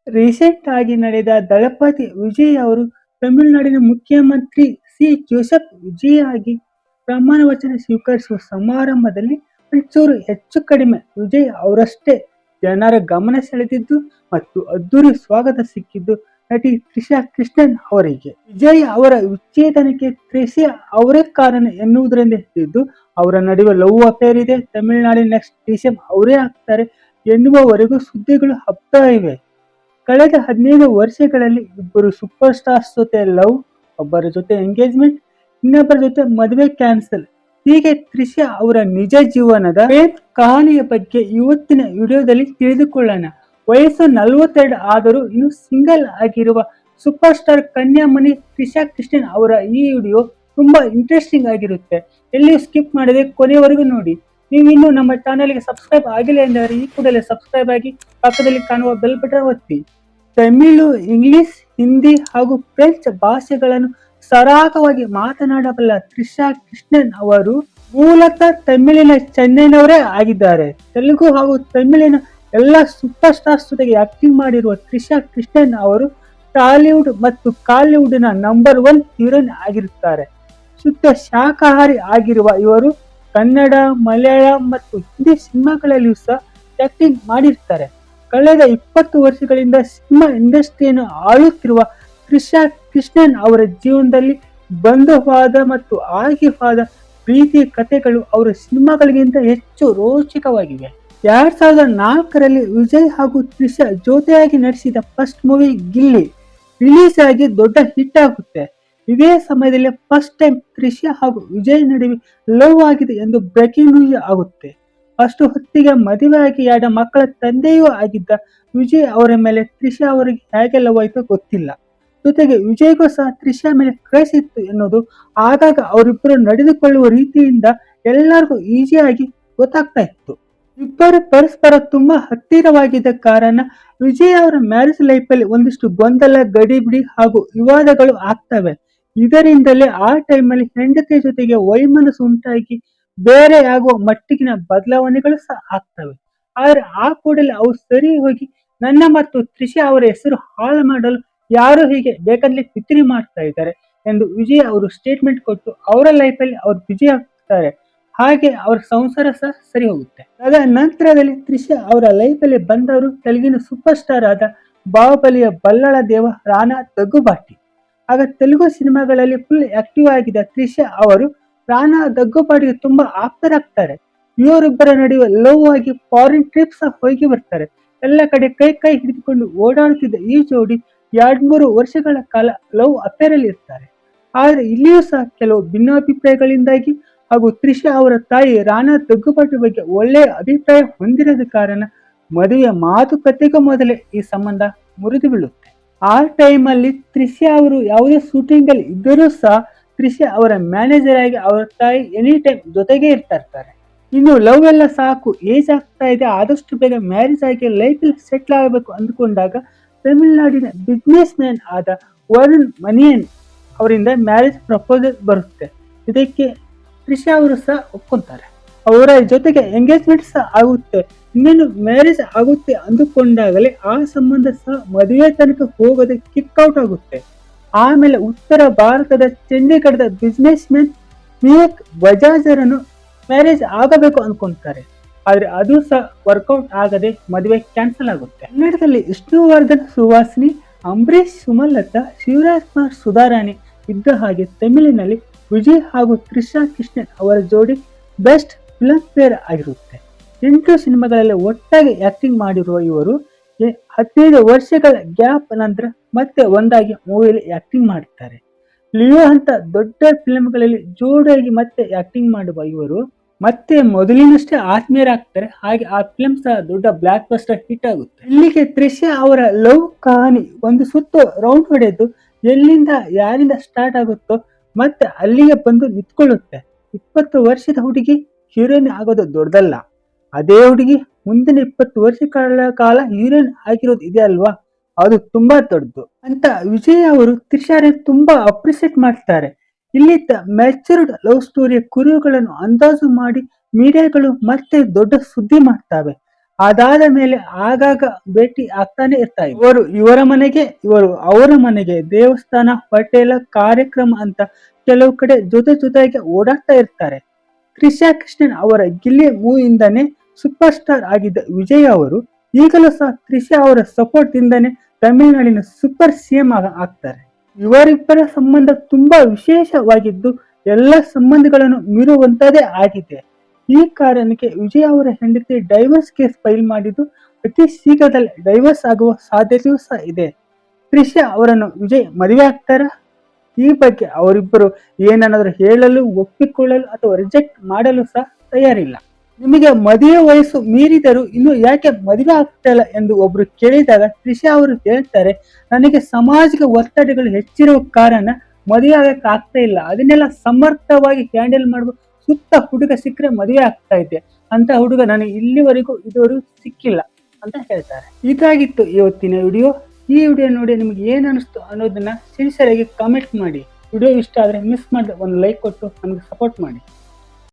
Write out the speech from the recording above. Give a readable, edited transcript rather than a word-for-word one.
Recent ಆಗಿ ನಡೆದ ದಳಪತಿ ವಿಜಯ್ ಅವರು ತಮಿಳುನಾಡಿನ ಮುಖ್ಯಮಂತ್ರಿ ಸಿ ಜೋಸೆಫ್ ವಿಜಯ್ ಆಗಿ ಪ್ರಮಾಣ ವಚನ ಸ್ವೀಕರಿಸುವ ಸಮಾರಂಭದಲ್ಲಿ ಒಂಚೂರು ಹೆಚ್ಚು ಕಡಿಮೆ ವಿಜಯ್ ಅವರಷ್ಟೇ ಜನರ ಗಮನ ಸೆಳೆದಿದ್ದು ಮತ್ತು ಅದ್ದೂರಿ ಸ್ವಾಗತ ಸಿಕ್ಕಿದ್ದು ನಟಿ ತ್ರಿಷಾ ಕೃಷ್ಣನ್ ಅವರಿಗೆ. ವಿಜಯ್ ಅವರ ವಿಚ್ಛೇದನಕ್ಕೆ ತ್ರಿಷಾ ಅವರೇ ಕಾರಣ ಎನ್ನುವುದರಿಂದ ಹಿಡಿದು ಅವರ ನಡುವೆ ಲವ್ ಅಫೇರ್ ಇದೆ, ತಮಿಳುನಾಡಿನ ನೆಕ್ಸ್ಟ್ ಡಿಸಿಎಂ ಅವರೇ ಆಗ್ತಾರೆ ಎನ್ನುವವರೆಗೂ ಸುದ್ದಿಗಳು ಹಬ್ತಾ ಇವೆ. ಕಳೆದ 15 ವರ್ಷಗಳಲ್ಲಿ ಇಬ್ಬರು ಸೂಪರ್ ಸ್ಟಾರ್ಸ್ ಜೊತೆ ಲವ್, ಒಬ್ಬರ ಜೊತೆ ಎಂಗೇಜ್ಮೆಂಟ್, ಇನ್ನೊಬ್ಬರ ಜೊತೆ ಮದುವೆ ಕ್ಯಾನ್ಸಲ್. ಹೀಗೆ ತ್ರಿಷಾ ಅವರ ನಿಜ ಜೀವನದ ಪ್ರೇಮ್ ಕಹಾನಿಯ ಬಗ್ಗೆ ಇವತ್ತಿನ ವಿಡಿಯೋದಲ್ಲಿ ತಿಳಿದುಕೊಳ್ಳೋಣ. ವಯಸ್ಸು 42 ಆದರೂ ಇನ್ನು ಸಿಂಗಲ್ ಆಗಿರುವ ಸೂಪರ್ ಸ್ಟಾರ್ ಕನ್ಯಾಮಣಿ ತ್ರಿಷಾ ಕೃಷ್ಣನ್ ಅವರ ಈ ವಿಡಿಯೋ ತುಂಬಾ ಇಂಟ್ರೆಸ್ಟಿಂಗ್ ಆಗಿರುತ್ತೆ. ಎಲ್ಲಿಯೂ ಸ್ಕಿಪ್ ಮಾಡದೆ ಕೊನೆಯವರೆಗೂ ನೋಡಿ. ನೀವು ಇನ್ನು ನಮ್ಮ ಚಾನೆಲ್ಗೆ ಸಬ್ಸ್ಕ್ರೈಬ್ ಆಗಿಲ್ಲ ಎಂದರೆ ಈ ಕೂಡಲೇ ಸಬ್ಸ್ಕ್ರೈಬ್ ಆಗಿ ಪಕ್ಕದಲ್ಲಿ ಕಾಣುವ ಬೆಲ್ ಬಟನ್ ಒತ್ತಿ. ತಮಿಳು, ಇಂಗ್ಲಿಷ್, ಹಿಂದಿ ಹಾಗೂ ಫ್ರೆಂಚ್ ಭಾಷೆಗಳನ್ನು ಸರಾಗವಾಗಿ ಮಾತನಾಡಬಲ್ಲ ತ್ರಿಷಾ ಕೃಷ್ಣನ್ ಅವರು ಮೂಲತಃ ತಮಿಳಿನ ಚೆನ್ನೈನವರೇ ಆಗಿದ್ದಾರೆ. ತೆಲುಗು ಹಾಗೂ ತಮಿಳಿನ ಎಲ್ಲ ಸೂಪರ್ ಸ್ಟಾರ್ಸ್ ಜೊತೆಗೆ ಆಕ್ಟಿಂಗ್ ಮಾಡಿರುವ ತ್ರಿಷಾ ಕೃಷ್ಣನ್ ಅವರು ಟಾಲಿವುಡ್ ಮತ್ತು ಕಾಲಿವುಡ್ನ ನಂಬರ್ 1 ಹೀರೋಯಿನ್ ಆಗಿರುತ್ತಾರೆ. ಶುದ್ಧ ಶಾಕಾಹಾರಿ ಆಗಿರುವ ಇವರು ಕನ್ನಡ, ಮಲಯಾಳಂ ಮತ್ತು ಹಿಂದಿ ಸಿನಿಮಾಗಳಲ್ಲಿಯೂ ಸಹ ಆಕ್ಟಿಂಗ್ ಮಾಡಿರ್ತಾರೆ. ಕಳೆದ 20 ವರ್ಷಗಳಿಂದ ಸಿನಿಮಾ ಇಂಡಸ್ಟ್ರಿಯನ್ನು ಆಳುತ್ತಿರುವ ತ್ರಿಷಾ ಕೃಷ್ಣನ್ ಅವರ ಜೀವನದಲ್ಲಿ ಬಂಧುವಾದ ಮತ್ತು ಆಗಿವಾದ ಪ್ರೀತಿ ಕಥೆಗಳು ಅವರ ಸಿನಿಮಾಗಳಿಗಿಂತ ಹೆಚ್ಚು ರೋಚಕವಾಗಿವೆ. 2004ರಲ್ಲಿ ವಿಜಯ್ ಹಾಗೂ ತ್ರಿಷಾ ಜೊತೆಯಾಗಿ ನಡೆಸಿದ ಫಸ್ಟ್ ಮೂವಿ ಗಿಲ್ಲಿ ರಿಲೀಸ್ ಆಗಿ ದೊಡ್ಡ ಹಿಟ್ ಆಗುತ್ತೆ. ಇದೇ ಸಮಯದಲ್ಲಿ ಫಸ್ಟ್ ಟೈಮ್ ತ್ರಿಷಾ ಹಾಗೂ ವಿಜಯ್ ನಡುವೆ ಲವ್ ಆಗಿದೆ ಎಂದು ಬ್ರೇಕಿಂಗ್ ನ್ಯೂಸ್ ಆಗುತ್ತೆ. ಅಷ್ಟು ಹೊತ್ತಿಗೆ ಮದುವೆಯಾಗಿ 2 ಮಕ್ಕಳ ತಂದೆಯೂ ಆಗಿದ್ದ ವಿಜಯ್ ಅವರ ಮೇಲೆ ತ್ರಿಷಾ ಅವರಿಗೆ ಹೇಗೆ ಲವ್ ಆಯ್ತೋ ಗೊತ್ತಿಲ್ಲ. ಜೊತೆಗೆ ವಿಜಯ್ಗೂ ಸಹ ತ್ರಿಷಾ ಮೇಲೆ ಕ್ರೇಜ್ ಇತ್ತು ಎನ್ನುವುದು ಆಗಾಗ ಅವರಿಬ್ಬರು ನಡೆದುಕೊಳ್ಳುವ ರೀತಿಯಿಂದ ಎಲ್ಲರಿಗೂ ಈಸಿಯಾಗಿ ಗೊತ್ತಾಗ್ತಾ ಇತ್ತು. ಇಬ್ಬರು ಪರಸ್ಪರ ತುಂಬಾ ಹತ್ತಿರವಾಗಿದ್ದ ಕಾರಣ ವಿಜಯ್ ಅವರ ಮ್ಯಾರೇಜ್ ಲೈಫ್ ಅಲ್ಲಿ ಒಂದಿಷ್ಟು ಗೊಂದಲ, ಗಡಿಬಿಡಿ ಹಾಗೂ ವಿವಾದಗಳು ಆಗ್ತವೆ. ಇದರಿಂದಲೇ ಆ ಟೈಮಲ್ಲಿ ಹೆಂಡತಿಯ ಜೊತೆಗೆ ವೈಮನಸ್ಸು ಉಂಟಾಗಿ ಬೇರೆ ಆಗುವ ಮಟ್ಟಿಗಿನ ಬದಲಾವಣೆಗಳು ಸಹ ಆಗ್ತವೆ. ಆದ್ರೆ ಆ ಕೂಡಲೇ ಅವು ಸರಿ ಹೋಗಿ ನನ್ನ ಮತ್ತು ತ್ರಿಷಾ ಅವರ ಹೆಸರು ಹಾಳು ಮಾಡಲು ಯಾರು ಹೀಗೆ ಬೇಕಾದಲ್ಲಿ ಪಿತೂರಿ ಮಾಡ್ತಾ ಇದ್ದಾರೆ ಎಂದು ವಿಜಯ್ ಅವರು ಸ್ಟೇಟ್ಮೆಂಟ್ ಕೊಟ್ಟು ಅವರ ಲೈಫ್ ಅಲ್ಲಿ ಅವ್ರು ಬಿಜಿ ಆಗ್ತಾರೆ. ಹಾಗೆ ಅವರ ಸಂಸಾರ ಸಹ ಸರಿ ಹೋಗುತ್ತೆ. ಅದ ನಂತರದಲ್ಲಿ ತ್ರಿಷಾ ಅವರ ಲೈಫ್ ಅಲ್ಲಿ ಬಂದವರು ತೆಲುಗಿನ ಸೂಪರ್ ಸ್ಟಾರ್ ಆದ ಬಾಹುಬಲಿಯ ಬಲ್ಲಳ ದೇವ ರಾಣಾ ದಗ್ಗುಬಾಟಿ. ಆಗ ತೆಲುಗು ಸಿನಿಮಾಗಳಲ್ಲಿ ಫುಲ್ ಆಕ್ಟಿವ್ ಆಗಿದ್ದ ತ್ರಿಷಾ ಅವರು ರಾಣಾ ದಗ್ಗುಬಾಟಿಗೆ ತುಂಬಾ ಆಪ್ತರಾಗ್ತಾರೆ. ಇವರಿಬ್ಬರ ನಡುವೆ ಲವ್ ಆಗಿ ಫಾರಿನ್ ಟ್ರಿಪ್ ಸಹ ಹೋಗಿ ಬರ್ತಾರೆ. ಎಲ್ಲ ಕಡೆ ಕೈ ಹಿಡಿದುಕೊಂಡು ಓಡಾಡುತ್ತಿದ್ದ ಈ ಜೋಡಿ 2-3 ವರ್ಷಗಳ ಕಾಲ ಲವ್ ಅಫೇರ್ ಅಲ್ಲಿ ಇರ್ತಾರೆ. ಆದ್ರೆ ಇಲ್ಲಿಯೂ ಸಹ ಕೆಲವು ಭಿನ್ನಾಭಿಪ್ರಾಯಗಳಿಂದಾಗಿ ಹಾಗೂ ತ್ರಿಷಾ ಅವರ ತಾಯಿ ರಾಣಾ ದಗ್ಗುಬಾಟಿ ಬಗ್ಗೆ ಒಳ್ಳೆಯ ಅಭಿಪ್ರಾಯ ಹೊಂದಿರದ ಕಾರಣ ಮದುವೆಯ ಮಾತುಕತೆಗೂ ಮೊದಲೇ ಈ ಸಂಬಂಧ ಮುರಿದು ಬೀಳುತ್ತೆ. ಆ ಟೈಮಲ್ಲಿ ತ್ರಿಷಾ ಅವರು ಯಾವುದೇ ಶೂಟಿಂಗ್ ಅಲ್ಲಿ ಇದ್ದರೂ ಸಹ ತ್ರಿಷಾ ಅವರ ಮ್ಯಾನೇಜರ್ ಆಗಿ ಅವರ ತಾಯಿ ಎನಿ ಟೈಮ್ ಜೊತೆಗೆ ಇರ್ತಾರೆ. ಇನ್ನು ಲವ್ ಎಲ್ಲ ಸಾಕು, ಏಜ್ ಆಗ್ತಾ ಇದೆ, ಆದಷ್ಟು ಬೇಗ ಮ್ಯಾರೇಜ್ ಆಗಿ ಲೈಫ್ ಅಲ್ಲಿ ಸೆಟ್ಲ್ ಆಗಬೇಕು ಅಂದ್ಕೊಂಡಾಗ ತಮಿಳುನಾಡಿನ ಬಿಸ್ನೆಸ್ ಮ್ಯಾನ್ ಆದ ವರುಣ್ ಮನಿಯನ್ ಅವರಿಂದ ಮ್ಯಾರೇಜ್ ಪ್ರಪೋಸಲ್ ಬರುತ್ತೆ. ಇದಕ್ಕೆ ತ್ರಿಷಾ ಅವರು ಸಹ ಒಪ್ಕೊಂತಾರೆ. ಅವರ ಜೊತೆಗೆ ಎಂಗೇಜ್ಮೆಂಟ್ ಸಹ ಆಗುತ್ತೆ. ಇನ್ನೇನು ಮ್ಯಾರೇಜ್ ಆಗುತ್ತೆ ಅಂದುಕೊಂಡಾಗಲೇ ಆ ಸಂಬಂಧ ಸಹ ಮದುವೆ ತನಕ ಹೋಗದೆ ಕಿಕ್ ಔಟ್ ಆಗುತ್ತೆ. ಆಮೇಲೆ ಉತ್ತರ ಭಾರತದ ಚಂಡೀಗಢದ ಬಿಸ್ನೆಸ್ ಮ್ಯಾನ್ ವಿವೇಕ್ ಬಜಾಜರನ್ನು ಮ್ಯಾರೇಜ್ ಆಗಬೇಕು ಅನ್ಕೊಂತಾರೆ. ಆದ್ರೆ ಅದು ಸಹ ವರ್ಕೌಟ್ ಆಗದೆ ಮದುವೆ ಕ್ಯಾನ್ಸಲ್ ಆಗುತ್ತೆ. ಕನ್ನಡದಲ್ಲಿ ವಿಷ್ಣುವರ್ಧನ್ ಸುಹಾಸಿನಿ, ಅಂಬರೀಶ್ ಸುಮಲತಾ, ಶಿವರಾಜ್ ಕುಮಾರ್ ಸುಧಾರಾಣಿ ಇದ್ದ ಹಾಗೆ ತಮಿಳಿನಲ್ಲಿ ವಿಜಯ್ ಹಾಗೂ ತ್ರಿಷಾ ಕೃಷ್ಣನ್ ಅವರ ಜೋಡಿ ಬೆಸ್ಟ್ ಫಿಲ್ಮ್ ಫೇರ್ ಆಗಿರುತ್ತೆ. 8 ಸಿನಿಮಾಗಳಲ್ಲಿ ಒಟ್ಟಾಗಿ ಆಕ್ಟಿಂಗ್ ಮಾಡಿರುವ ಇವರು 15 ವರ್ಷಗಳ ಗ್ಯಾಪ್ ನಂತರ ಮತ್ತೆ ಒಂದಾಗಿ ಮೂವಿಯಲ್ಲಿ ಆಕ್ಟಿಂಗ್ ಮಾಡುತ್ತಾರೆ. ಲಿಯೋ ಅಂತ ದೊಡ್ಡ ಫಿಲ್ಮ್ಗಳಲ್ಲಿ ಜೋಡಿಯಾಗಿ ಮತ್ತೆ ಆಕ್ಟಿಂಗ್ ಮಾಡುವ ಇವರು ಮತ್ತೆ ಮೊದಲಿನಷ್ಟೇ ಆತ್ಮೀಯರಾಗ್ತಾರೆ. ಹಾಗೆ ಆ ಫಿಲ್ಮ್ ಸಹ ದೊಡ್ಡ ಬ್ಲಾಕ್ ಬಸ್ಟರ್ ಹಿಟ್ ಆಗುತ್ತೆ. ಇಲ್ಲಿಗೆ ತ್ರಿಷಾ ಅವರ ಲವ್ ಕಹಾನಿ ಒಂದು ಸುತ್ತು ರೌಂಡ್ ಹೊಡೆದು ಎಲ್ಲಿಂದ ಯಾರಿಂದ ಸ್ಟಾರ್ಟ್ ಆಗುತ್ತೋ ಮತ್ತೆ ಅಲ್ಲಿಗೆ ಬಂದು ನಿಂತ್ಕೊಳ್ಳುತ್ತೆ. 20 ವರ್ಷದ ಹುಡುಗಿ ಹೀರೋಯಿನ್ ಆಗೋದು ದೊಡ್ಡದಲ್ಲ, ಅದೇ ಹುಡುಗಿ ಮುಂದಿನ 20 ವರ್ಷಗಳ ಕಾಲ ಹೀರೋಯಿನ್ ಆಗಿರೋದು ಇದೆ ಅಲ್ವಾ, ಅದು ತುಂಬಾ ದೊಡ್ಡದು ಅಂತ ವಿಜಯ್ ಅವರು ತ್ರಿಷಾರೆ ತುಂಬಾ ಅಪ್ರಿಸಿಯೇಟ್ ಮಾಡ್ತಾರೆ. ಇಲ್ಲಿ ಮ್ಯಾಚುರ್ಡ್ ಲವ್ ಸ್ಟೋರಿಯ ಕುರುಹುಗಳನ್ನು ಅಂದಾಜು ಮಾಡಿ ಮೀಡಿಯಾಗಳು ಮತ್ತೆ ದೊಡ್ಡ ಸುದ್ದಿ ಮಾಡ್ತವೆ. ಅದಾದ ಮೇಲೆ ಆಗಾಗ ಭೇಟಿ ಆಗ್ತಾನೆ ಇರ್ತಾ ಇದ್ರು. ಇವರು ಇವರ ಮನೆಗೆ, ಇವರು ಅವರ ಮನೆಗೆ, ದೇವಸ್ಥಾನ, ಹೋಟೆಲ್, ಕಾರ್ಯಕ್ರಮ ಅಂತ ಕೆಲವು ಕಡೆ ಜೊತೆಗೆ ಓಡಾಡ್ತಾ ಇರ್ತಾರೆ. ತ್ರಿಷಾ ಕೃಷ್ಣನ್ ಅವರ ಗಿಲ್ಲಿ ಮೂವಿಯಿಂದಾನೇ ಸೂಪರ್ ಸ್ಟಾರ್ ಆಗಿದ್ದ ವಿಜಯ್ ಅವರು ಈಗಲೂ ಸಹ ತ್ರಿಷಾ ಅವರ ಸಪೋರ್ಟ್ ಇಂದಾನೆ ತಮಿಳುನಾಡಿನ ಸೂಪರ್ ಸಿಎಂ ಆಗ್ತಾರೆ. ಇವರಿಬ್ಬರ ಸಂಬಂಧ ತುಂಬಾ ವಿಶೇಷವಾಗಿದ್ದು ಎಲ್ಲ ಸಂಬಂಧಗಳನ್ನು ಮೀರುವಂತದೇ ಆಗಿದೆ. ಈ ಕಾರಣಕ್ಕೆ ವಿಜಯ್ ಅವರ ಹೆಂಡತಿ ಡೈವರ್ಸ್ ಕೇಸ್ ಫೈಲ್ ಮಾಡಿದ್ದು ಅತಿ ಶೀಘ್ರದಲ್ಲಿ ಡೈವರ್ಸ್ ಆಗುವ ಸಾಧ್ಯತೆಯೂ ಸಹ ಇದೆ. ತ್ರಿಷಾ ಅವರನ್ನು ವಿಜಯ್ ಮದುವೆ ಆಗ್ತಾರಾ? ಈ ಬಗ್ಗೆ ಅವರಿಬ್ಬರು ಏನನ್ನಾದರೂ ಹೇಳಲು, ಒಪ್ಪಿಕೊಳ್ಳಲು ಅಥವಾ ರಿಜೆಕ್ಟ್ ಮಾಡಲು ಸಹ ತಯಾರಿಲ್ಲ. ನಿಮಗೆ ಮದುವೆ ವಯಸ್ಸು ಮೀರಿದರೂ ಇನ್ನು ಯಾಕೆ ಮದುವೆ ಆಗ್ತಾ ಇಲ್ಲ ಎಂದು ಒಬ್ರು ಕೇಳಿದಾಗ ತ್ರಿಷಾ ಅವರು ಹೇಳ್ತಾರೆ, ನನಗೆ ಸಾಮಾಜಿಕ ಒತ್ತಡಗಳು ಹೆಚ್ಚಿರುವ ಕಾರಣ ಮದುವೆ ಆಗಕ್ಕೆ ಆಗ್ತಾ ಇಲ್ಲ. ಅದನ್ನೆಲ್ಲ ಸಮರ್ಥವಾಗಿ ಹ್ಯಾಂಡಲ್ ಮಾಡುವ ಸೂಕ್ತ ಹುಡುಗ ಸಿಕ್ಕರೆ ಮದುವೆ ಆಗ್ತಾ ಇದ್ದೆ. ಅಂತ ಹುಡುಗ ನನಗೆ ಇದುವರೆಗೂ ಸಿಕ್ಕಿಲ್ಲ ಅಂತ ಹೇಳ್ತಾರೆ. ಇದಾಗಿತ್ತು ಇವತ್ತಿನ ವಿಡಿಯೋ. ಈ ವಿಡಿಯೋ ನೋಡಿ ನಿಮ್ಗೆ ಏನ್ ಅನಿಸ್ತು ಅನ್ನೋದನ್ನ ಸಿನ್ಸಿಯರ್ ಆಗಿ ಕಾಮೆಂಟ್ ಮಾಡಿ. ವಿಡಿಯೋ ಇಷ್ಟ ಆದ್ರೆ ಮಿಸ್ ಮಾಡದೆ ಒಂದು ಲೈಕ್ ಕೊಟ್ಟು ನಮಗೆ ಸಪೋರ್ಟ್ ಮಾಡಿ.